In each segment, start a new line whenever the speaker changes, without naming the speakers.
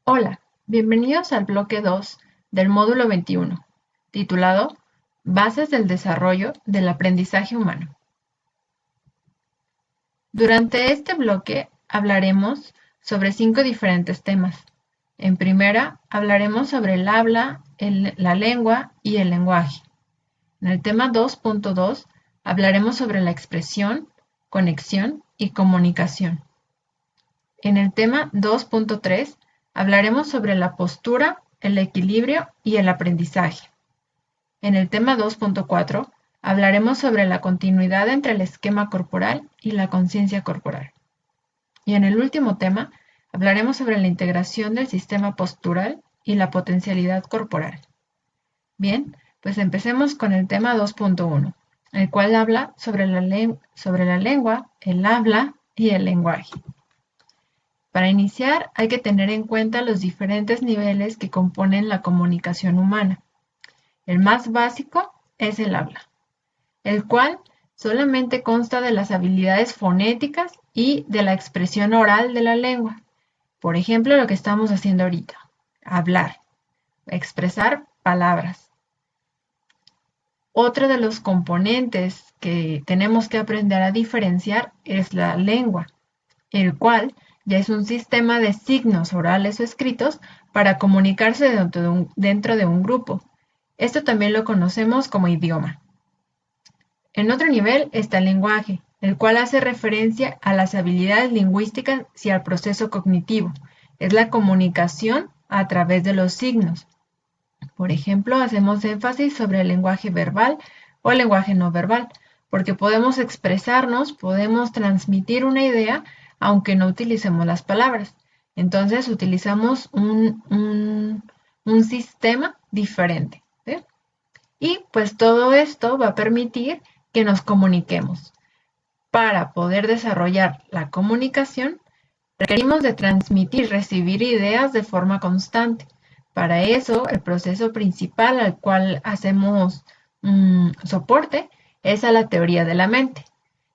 Hola, bienvenidos al bloque 2 del módulo 21, titulado Bases del desarrollo del aprendizaje humano. Durante este bloque hablaremos sobre 5 diferentes temas. En primera, hablaremos sobre el habla, la lengua y el lenguaje. En el tema 2.2 hablaremos sobre la expresión, conexión y comunicación. En el tema 2.3 hablaremos sobre la postura, el equilibrio y el aprendizaje. En el tema 2.4 hablaremos sobre la continuidad entre el esquema corporal y la conciencia corporal. Y en el último tema hablaremos sobre la integración del sistema postural y la potencialidad corporal. Bien, pues empecemos con el tema 2.1, el cual habla sobre la lengua, el habla y el lenguaje. Para iniciar, hay que tener en cuenta los diferentes niveles que componen la comunicación humana. El más básico es el habla, el cual solamente consta de las habilidades fonéticas y de la expresión oral de la lengua. Por ejemplo, lo que estamos haciendo ahorita, hablar, expresar palabras. Otro de los componentes que tenemos que aprender a diferenciar es la lengua, el cual ya es un sistema de signos orales o escritos para comunicarse dentro de un grupo. Esto también lo conocemos como idioma. En otro nivel está el lenguaje, el cual hace referencia a las habilidades lingüísticas y al proceso cognitivo. Es la comunicación a través de los signos. Por ejemplo, hacemos énfasis sobre el lenguaje verbal o el lenguaje no verbal, porque podemos expresarnos, podemos transmitir una idea, aunque no utilicemos las palabras. Entonces utilizamos un sistema diferente. ¿Sí? Y pues todo esto va a permitir que nos comuniquemos. Para poder desarrollar la comunicación, requerimos de transmitir y recibir ideas de forma constante. Para eso, el proceso principal al cual hacemos soporte es a la teoría de la mente,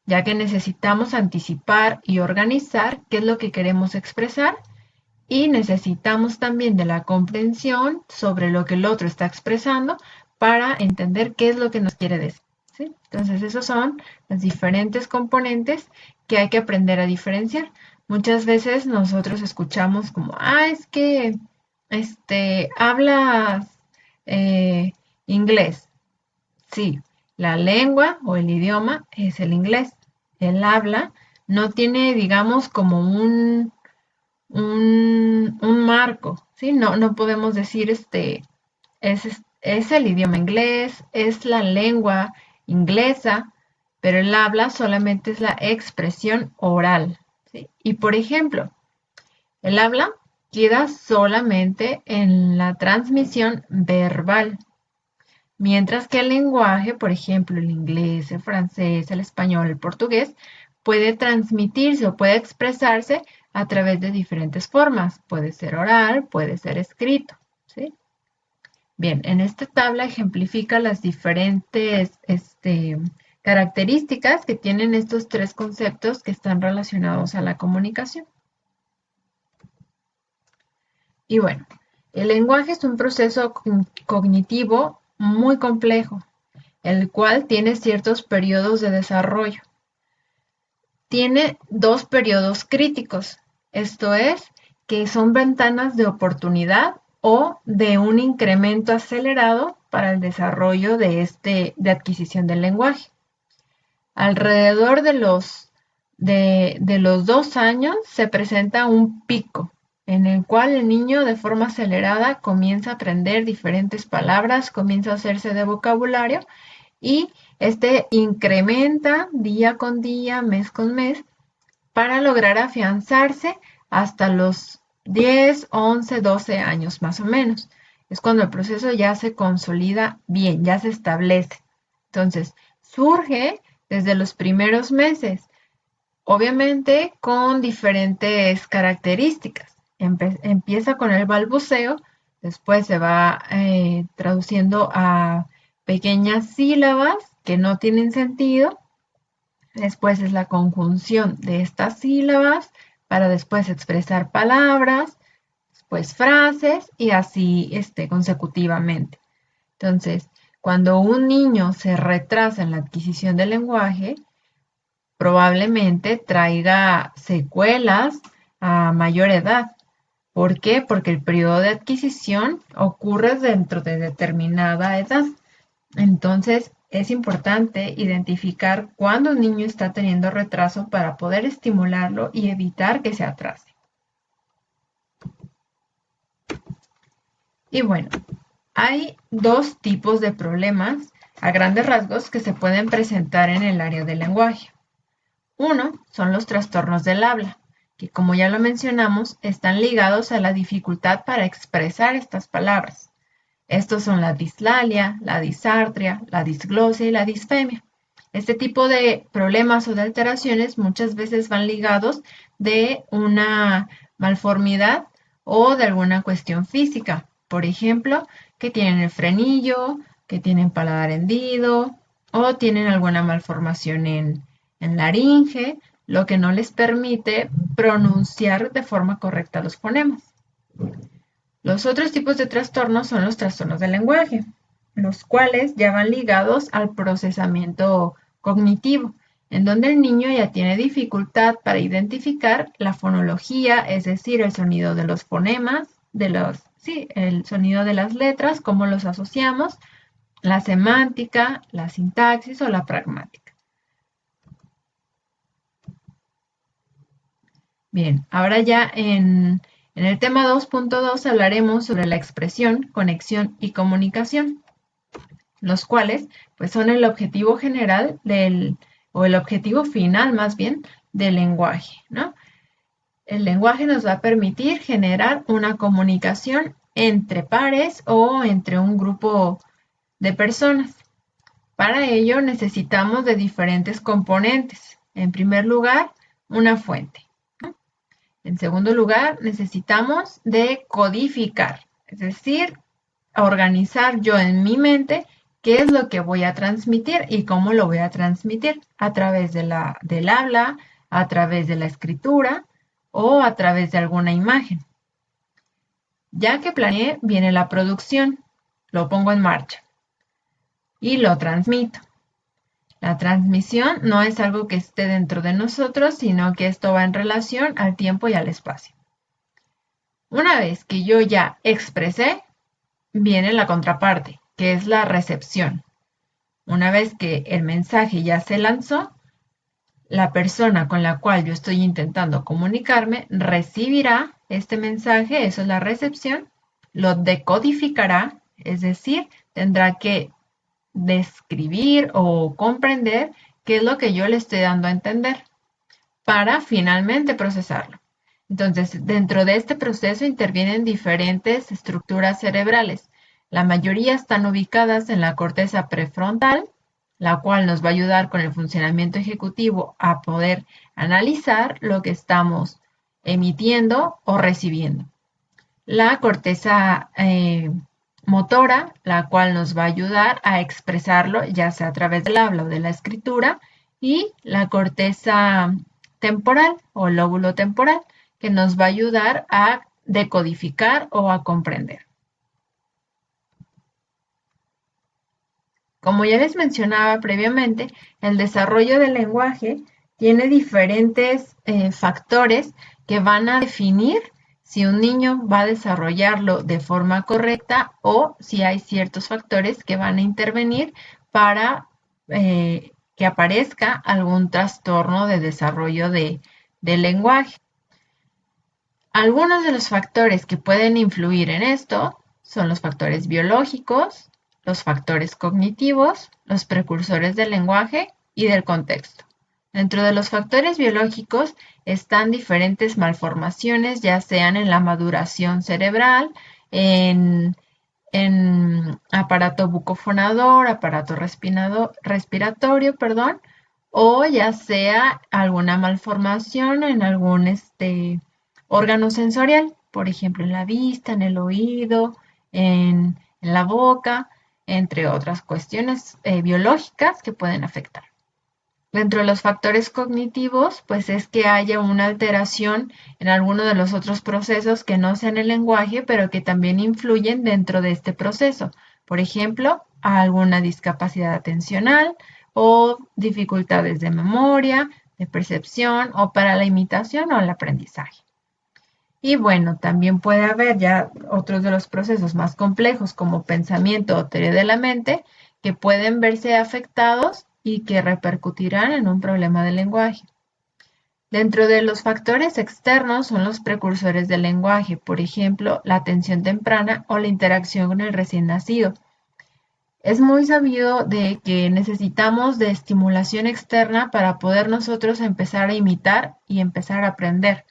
ya que necesitamos anticipar y organizar qué es lo que queremos expresar y necesitamos también de la comprensión sobre lo que el otro está expresando para entender qué es lo que nos quiere decir. ¿Sí? Entonces, esos son los diferentes componentes que hay que aprender a diferenciar. Muchas veces nosotros escuchamos como, es que hablas eh, inglés. Sí, la lengua o el idioma es el inglés. El habla no tiene, digamos, como un marco, ¿sí? No podemos decir es el idioma inglés, es la lengua inglesa, pero el habla solamente es la expresión oral, ¿sí? Y por ejemplo, el habla queda solamente en la transmisión verbal, mientras que el lenguaje, por ejemplo, el inglés, el francés, el español, el portugués, puede transmitirse o puede expresarse a través de diferentes formas. Puede ser oral, puede ser escrito, ¿sí? Bien, en esta tabla ejemplifica las diferentes características que tienen estos tres conceptos que están relacionados a la comunicación. Y bueno, el lenguaje es un proceso cognitivo muy complejo, el cual tiene ciertos periodos de desarrollo. Tiene dos periodos críticos, esto es, que son ventanas de oportunidad o de un incremento acelerado para el desarrollo de adquisición del lenguaje. Alrededor de los 2 años se presenta un pico en el cual el niño de forma acelerada comienza a aprender diferentes palabras, comienza a hacerse de vocabulario y este incrementa día con día, mes con mes, para lograr afianzarse hasta los 10, 11, 12 años más o menos. Es cuando el proceso ya se consolida bien, ya se establece. Entonces, surge desde los primeros meses, obviamente con diferentes características. Empieza con el balbuceo, después se va traduciendo a pequeñas sílabas que no tienen sentido. Después es la conjunción de estas sílabas para después expresar palabras. pues frases y así consecutivamente. Entonces, cuando un niño se retrasa en la adquisición del lenguaje, probablemente traiga secuelas a mayor edad. ¿Por qué? Porque el periodo de adquisición ocurre dentro de determinada edad. Entonces, es importante identificar cuándo un niño está teniendo retraso para poder estimularlo y evitar que se atrase. Y bueno, hay dos tipos de problemas a grandes rasgos que se pueden presentar en el área del lenguaje. Uno son los trastornos del habla, que como ya lo mencionamos, están ligados a la dificultad para expresar estas palabras. Estos son la dislalia, la disartria, la disglosia y la disfemia. Este tipo de problemas o de alteraciones muchas veces van ligados de una malformidad o de alguna cuestión física. Por ejemplo, que tienen el frenillo, que tienen paladar hendido o tienen alguna malformación en laringe, lo que no les permite pronunciar de forma correcta los fonemas. Los otros tipos de trastornos son los trastornos del lenguaje, los cuales ya van ligados al procesamiento cognitivo, en donde el niño ya tiene dificultad para identificar la fonología, es decir, el sonido de los fonemas, el sonido de las letras, cómo los asociamos, la semántica, la sintaxis o la pragmática. Bien, ahora ya en el tema 2.2 hablaremos sobre la expresión, conexión y comunicación, los cuales pues son el objetivo general o el objetivo final más bien del lenguaje, ¿no? El lenguaje nos va a permitir generar una comunicación entre pares o entre un grupo de personas. Para ello necesitamos de diferentes componentes. En primer lugar, una fuente. En segundo lugar, necesitamos de codificar, es decir, organizar yo en mi mente qué es lo que voy a transmitir y cómo lo voy a transmitir a través del habla, a través de la escritura o a través de alguna imagen. Ya que planeé, viene la producción, lo pongo en marcha y lo transmito. La transmisión no es algo que esté dentro de nosotros, sino que esto va en relación al tiempo y al espacio. Una vez que yo ya expresé, viene la contraparte, que es la recepción. Una vez que el mensaje ya se lanzó, la persona con la cual yo estoy intentando comunicarme recibirá este mensaje, eso es la recepción, lo decodificará, es decir, tendrá que describir o comprender qué es lo que yo le estoy dando a entender para finalmente procesarlo. Entonces, dentro de este proceso intervienen diferentes estructuras cerebrales. La mayoría están ubicadas en la corteza prefrontal, la cual nos va a ayudar con el funcionamiento ejecutivo a poder analizar lo que estamos emitiendo o recibiendo. La corteza motora, la cual nos va a ayudar a expresarlo, ya sea a través del habla o de la escritura, y la corteza temporal o lóbulo temporal, que nos va a ayudar a decodificar o a comprender. Como ya les mencionaba previamente, el desarrollo del lenguaje tiene diferentes factores que van a definir si un niño va a desarrollarlo de forma correcta o si hay ciertos factores que van a intervenir para que aparezca algún trastorno de desarrollo del lenguaje. Algunos de los factores que pueden influir en esto son los factores biológicos, los factores cognitivos, los precursores del lenguaje y del contexto. Dentro de los factores biológicos están diferentes malformaciones, ya sean en la maduración cerebral, en aparato bucofonador, aparato respiratorio, o ya sea alguna malformación en algún órgano sensorial, por ejemplo, en la vista, en el oído, en la boca, entre otras cuestiones biológicas que pueden afectar. Dentro de los factores cognitivos, pues es que haya una alteración en alguno de los otros procesos que no sean el lenguaje, pero que también influyen dentro de este proceso. Por ejemplo, alguna discapacidad atencional o dificultades de memoria, de percepción o para la imitación o el aprendizaje. Y bueno, también puede haber ya otros de los procesos más complejos como pensamiento o teoría de la mente que pueden verse afectados y que repercutirán en un problema del lenguaje. Dentro de los factores externos son los precursores del lenguaje, por ejemplo, la atención temprana o la interacción con el recién nacido. Es muy sabido de que necesitamos de estimulación externa para poder nosotros empezar a imitar y empezar a aprender.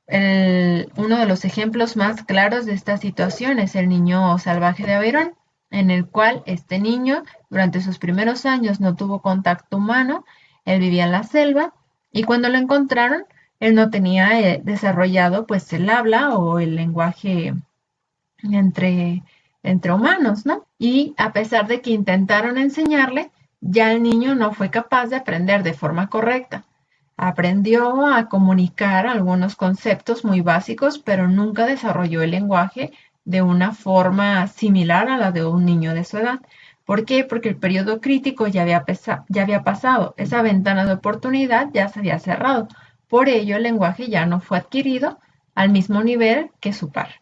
Uno de los ejemplos más claros de esta situación es el niño salvaje de Aveyron, en el cual este niño durante sus primeros años no tuvo contacto humano, él vivía en la selva y cuando lo encontraron, él no tenía desarrollado pues el habla o el lenguaje entre, entre humanos, ¿no? Y a pesar de que intentaron enseñarle, ya el niño no fue capaz de aprender de forma correcta. Aprendió a comunicar algunos conceptos muy básicos, pero nunca desarrolló el lenguaje de una forma similar a la de un niño de su edad. ¿Por qué? Porque el periodo crítico ya había pasado, esa ventana de oportunidad ya se había cerrado. Por ello, el lenguaje ya no fue adquirido al mismo nivel que su par.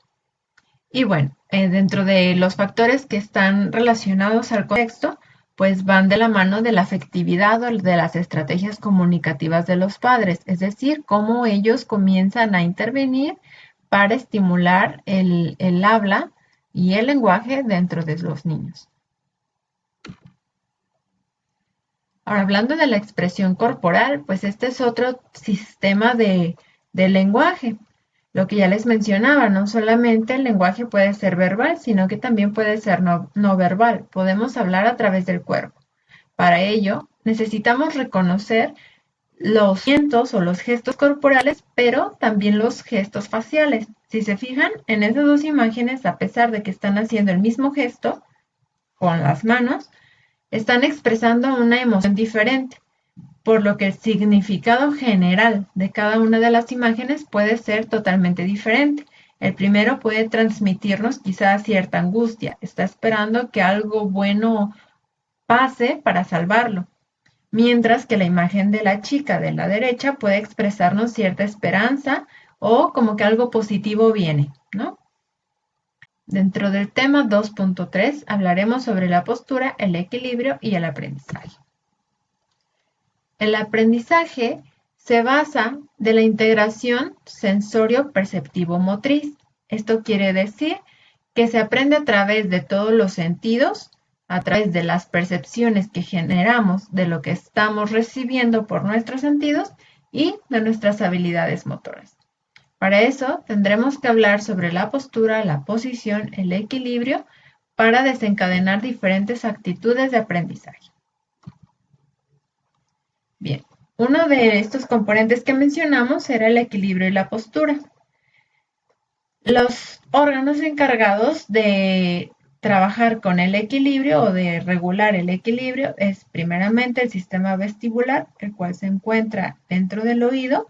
Y bueno, dentro de los factores que están relacionados al contexto, pues van de la mano de la afectividad o de las estrategias comunicativas de los padres, es decir, cómo ellos comienzan a intervenir para estimular el habla y el lenguaje dentro de los niños. Ahora, hablando de la expresión corporal, pues este es otro sistema de lenguaje. Lo que ya les mencionaba, no solamente el lenguaje puede ser verbal, sino que también puede ser no verbal. Podemos hablar a través del cuerpo. Para ello, necesitamos reconocer los movimientos o los gestos corporales, pero también los gestos faciales. Si se fijan, en esas dos imágenes, a pesar de que están haciendo el mismo gesto con las manos, están expresando una emoción diferente, por lo que el significado general de cada una de las imágenes puede ser totalmente diferente. El primero puede transmitirnos quizás cierta angustia, está esperando que algo bueno pase para salvarlo, mientras que la imagen de la chica de la derecha puede expresarnos cierta esperanza o como que algo positivo viene, ¿no? Dentro del tema 2.3 hablaremos sobre la postura, el equilibrio y el aprendizaje. El aprendizaje se basa de la integración sensorio-perceptivo-motriz. Esto quiere decir que se aprende a través de todos los sentidos, a través de las percepciones que generamos de lo que estamos recibiendo por nuestros sentidos y de nuestras habilidades motoras. Para eso tendremos que hablar sobre la postura, la posición, el equilibrio para desencadenar diferentes actitudes de aprendizaje. Bien, uno de estos componentes que mencionamos era el equilibrio y la postura. Los órganos encargados de trabajar con el equilibrio o de regular el equilibrio es primeramente el sistema vestibular, el cual se encuentra dentro del oído,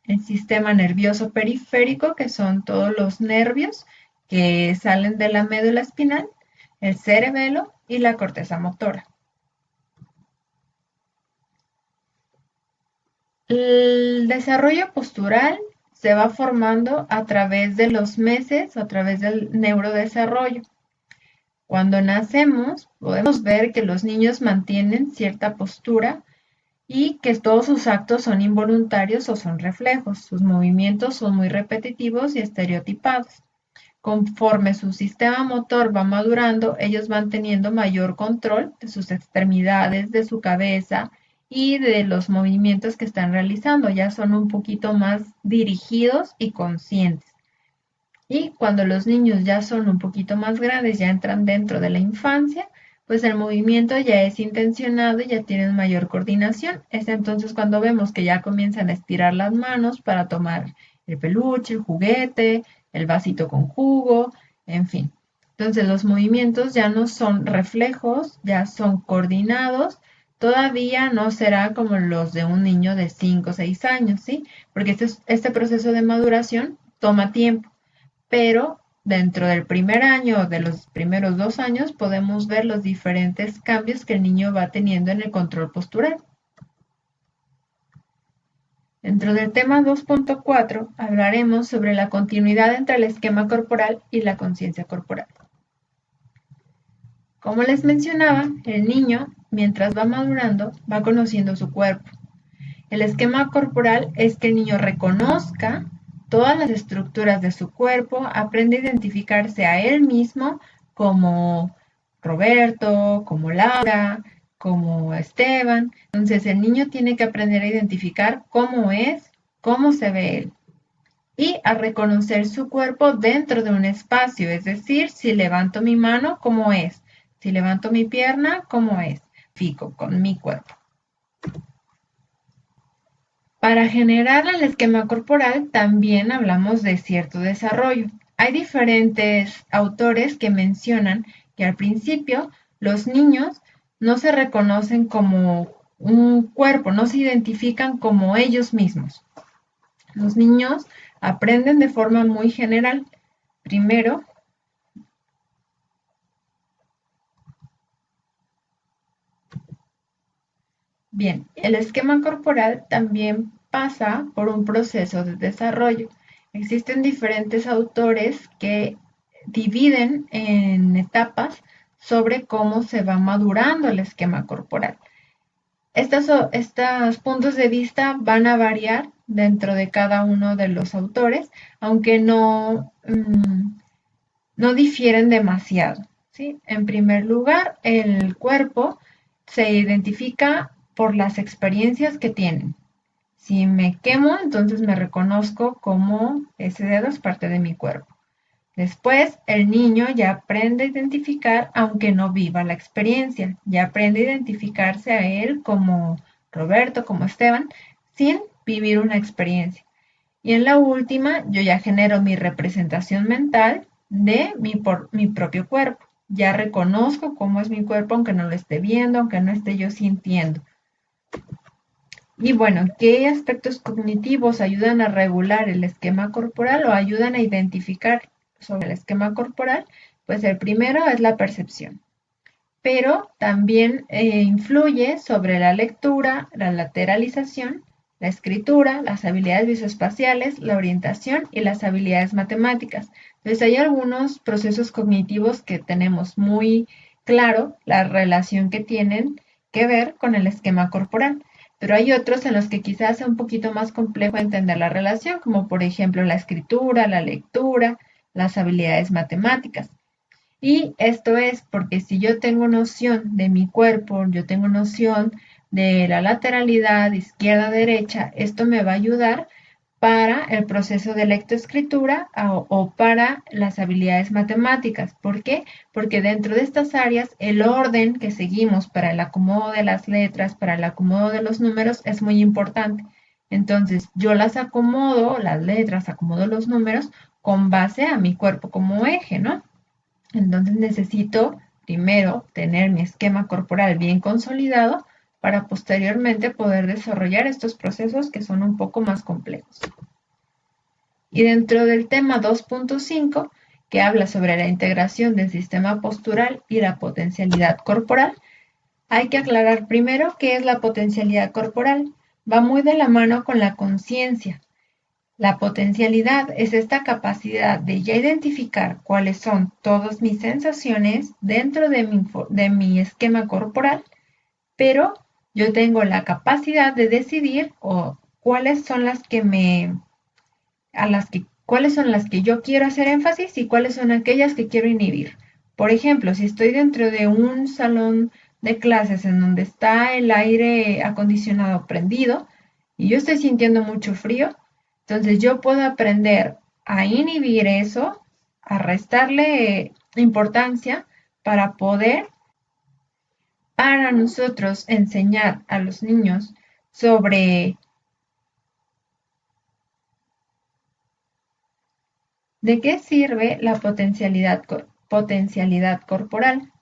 el sistema nervioso periférico, que son todos los nervios que salen de la médula espinal, el cerebelo y la corteza motora. El desarrollo postural se va formando a través de los meses, a través del neurodesarrollo. Cuando nacemos, podemos ver que los niños mantienen cierta postura y que todos sus actos son involuntarios o son reflejos. Sus movimientos son muy repetitivos y estereotipados. Conforme su sistema motor va madurando, ellos van teniendo mayor control de sus extremidades, de su cabeza y de los movimientos que están realizando. Ya son un poquito más dirigidos y conscientes. Y cuando los niños ya son un poquito más grandes, ya entran dentro de la infancia, pues el movimiento ya es intencionado y ya tienen mayor coordinación. Es entonces cuando vemos que ya comienzan a estirar las manos para tomar el peluche, el juguete, el vasito con jugo, en fin. Entonces los movimientos ya no son reflejos, ya son coordinados, todavía no será como los de un niño de 5 o 6 años, ¿sí? Porque este proceso de maduración toma tiempo, pero dentro del primer año o de los primeros 2 años podemos ver los diferentes cambios que el niño va teniendo en el control postural. Dentro del tema 2.4 hablaremos sobre la continuidad entre el esquema corporal y la conciencia corporal. Como les mencionaba, el niño, mientras va madurando, va conociendo su cuerpo. El esquema corporal es que el niño reconozca todas las estructuras de su cuerpo, aprende a identificarse a él mismo como Roberto, como Laura, como Esteban. Entonces el niño tiene que aprender a identificar cómo es, cómo se ve él y a reconocer su cuerpo dentro de un espacio, es decir, si levanto mi mano, cómo es, si levanto mi pierna, cómo es, fijo con mi cuerpo. Para generar el esquema corporal también hablamos de cierto desarrollo. Hay diferentes autores que mencionan que al principio los niños no se reconocen como un cuerpo, no se identifican como ellos mismos. Los niños aprenden de forma muy general. Primero, bien, el esquema corporal también pasa por un proceso de desarrollo. Existen diferentes autores que dividen en etapas sobre cómo se va madurando el esquema corporal. Estos puntos de vista van a variar dentro de cada uno de los autores, aunque no difieren demasiado, ¿sí? En primer lugar, el cuerpo se identifica por las experiencias que tienen. Si me quemo, entonces me reconozco como ese dedo es parte de mi cuerpo. Después, el niño ya aprende a identificar, aunque no viva la experiencia, ya aprende a identificarse a él como Roberto, como Esteban, sin vivir una experiencia. Y en la última, yo ya genero mi representación mental de mi propio cuerpo. Ya reconozco cómo es mi cuerpo, aunque no lo esté viendo, aunque no esté yo sintiendo. Y bueno, ¿qué aspectos cognitivos ayudan a regular el esquema corporal o ayudan a identificar sobre el esquema corporal? Pues el primero es la percepción, pero también influye sobre la lectura, la lateralización, la escritura, las habilidades visoespaciales, la orientación y las habilidades matemáticas. Entonces hay algunos procesos cognitivos que tenemos muy claro la relación que tienen que ver con el esquema corporal, pero hay otros en los que quizás sea un poquito más complejo entender la relación, como por ejemplo la escritura, la lectura, las habilidades matemáticas. Y esto es porque si yo tengo noción de mi cuerpo, yo tengo noción de la lateralidad izquierda-derecha, esto me va a ayudar para el proceso de lectoescritura o para las habilidades matemáticas. ¿Por qué? Porque dentro de estas áreas el orden que seguimos para el acomodo de las letras, para el acomodo de los números es muy importante. Entonces yo las acomodo, las letras, acomodo los números con base a mi cuerpo como eje, ¿no? Entonces necesito primero tener mi esquema corporal bien consolidado para posteriormente poder desarrollar estos procesos que son un poco más complejos. Y dentro del tema 2.5, que habla sobre la integración del sistema postural y la potencialidad corporal, hay que aclarar primero qué es la potencialidad corporal. Va muy de la mano con la conciencia. La potencialidad es esta capacidad de ya identificar cuáles son todas mis sensaciones dentro de mi esquema corporal, pero yo tengo la capacidad de decidir cuáles son las que cuáles son las que yo quiero hacer énfasis y cuáles son aquellas que quiero inhibir. Por ejemplo, si estoy dentro de un salón de clases en donde está el aire acondicionado prendido y yo estoy sintiendo mucho frío, entonces yo puedo aprender a inhibir eso, a restarle importancia para nosotros enseñar a los niños sobre de qué sirve la potencialidad corporal.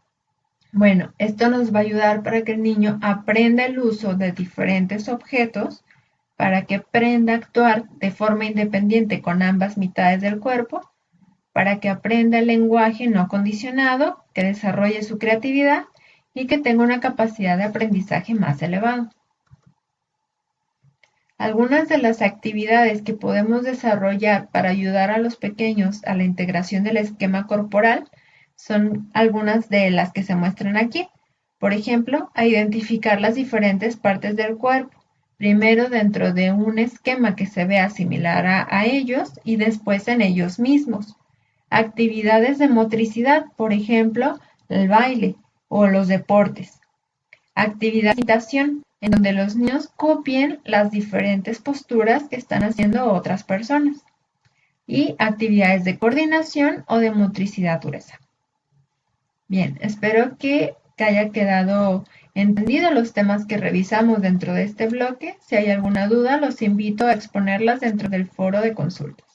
Bueno, esto nos va a ayudar para que el niño aprenda el uso de diferentes objetos, para que aprenda a actuar de forma independiente con ambas mitades del cuerpo, para que aprenda el lenguaje no condicionado, que desarrolle su creatividad y que tenga una capacidad de aprendizaje más elevada. Algunas de las actividades que podemos desarrollar para ayudar a los pequeños a la integración del esquema corporal son algunas de las que se muestran aquí. Por ejemplo, a identificar las diferentes partes del cuerpo, primero dentro de un esquema que se vea similar a ellos y después en ellos mismos. Actividades de motricidad, por ejemplo, el baile o los deportes. Actividad de imitación, en donde los niños copien las diferentes posturas que están haciendo otras personas. Y actividades de coordinación o de motricidad gruesa. Bien, espero que te haya quedado entendido los temas que revisamos dentro de este bloque. Si hay alguna duda, los invito a exponerlas dentro del foro de consultas.